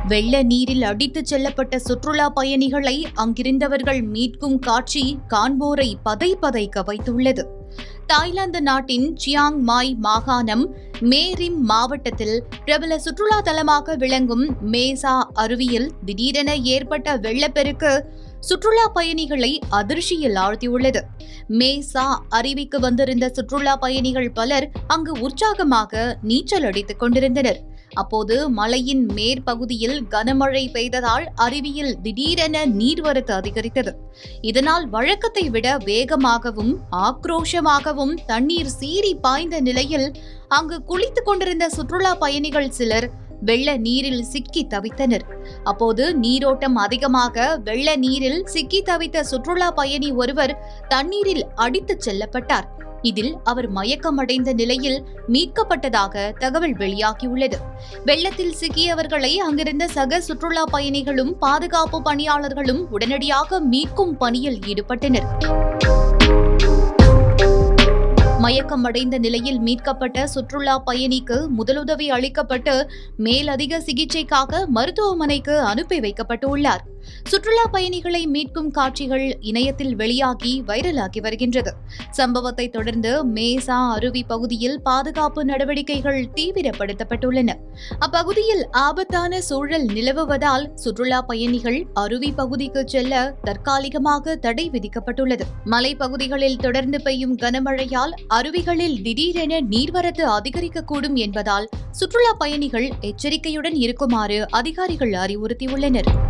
வெள்ள நீரில் அடித்துச் செல்லப்பட்ட சுற்றுலா பயணிகளை அங்கிருந்தவர்கள் மீட்கும் காட்சி காண்போரை பதைக்க வைத்துள்ளது. தாய்லாந்து நாட்டின் சியாங் மாய் மாகாணம் மேரிம் மாவட்டத்தில் பிரபல சுற்றுலா தலமாக விளங்கும் மேசா அருவியில் திடீரென ஏற்பட்ட வெள்ளப்பெருக்கு சுற்றுலா பயணிகளை அதிர்ச்சியில் ஆழ்த்தியுள்ளது. மேசா அருவிக்கு வந்திருந்த சுற்றுலா பயணிகள் பலர் அங்கு உற்சாகமாக நீச்சல் அடித்துக் கொண்டிருந்தனர். அப்போது மலையின் மேற்பகுதியில் கனமழை பெய்ததால் அருவியில் திடீரென நீர்வரத்து அதிகரித்தது. இதனால் வழக்கத்தை விட வேகமாகவும் ஆக்ரோஷமாகவும் தண்ணீர் சீறி பாய்ந்த நிலையில் அங்கு குளித்துக் கொண்டிருந்த சுற்றுலா பயணிகள் சிலர் வெள்ள நீரில் சிக்கி தவித்தனர். அப்போது நீரோட்டம் அதிகமாக வெள்ள நீரில் சிக்கி தவித்த சுற்றுலா பயணி ஒருவர் தண்ணீரில் அடித்துச் செல்லப்பட்டார். இதில் அவர் மயக்கமடைந்த நிலையில் மீட்கப்பட்டதாக தகவல் வெளியாகியுள்ளது. வெள்ளத்தில் சிக்கியவர்களை அங்கிருந்த சக சுற்றுலா பயணிகளும் பாதுகாப்பு பணியாளர்களும் உடனடியாக மீட்கும் பணியில் ஈடுபட்டனர். மயக்கமடைந்த நிலையில் மீட்கப்பட்ட சுற்றுலா பயணிக்கு முதலுதவி அளிக்கப்பட்டு மேலதிக சிகிச்சைக்காக மருத்துவமனைக்கு அனுப்பி வைக்கப்பட்டுள்ளார். சுற்றுலா பயணிகளை மீட்கும் காட்சிகள் இணையத்தில் வெளியாகி வைரலாகி வருகின்றது. சம்பவத்தை தொடர்ந்து மேசா அருவி பகுதியில் பாதுகாப்பு நடவடிக்கைகள் தீவிரப்படுத்தப்பட்டுள்ளன. அப்பகுதியில் ஆபத்தான சூழல் நிலவுவதால் சுற்றுலா பயணிகள் அருவி பகுதிக்கு செல்ல தற்காலிகமாக தடை விதிக்கப்பட்டுள்ளது. மலைப்பகுதிகளில் தொடர்ந்து பெய்யும் கனமழையால் அருவிகளில் திடீரென நீர்வரத்து அதிகரிக்கக்கூடும் என்பதால் சுற்றுலா பயணிகள் எச்சரிக்கையுடன் இருக்குமாறு அதிகாரிகள் அறிவுறுத்தியுள்ளனர்.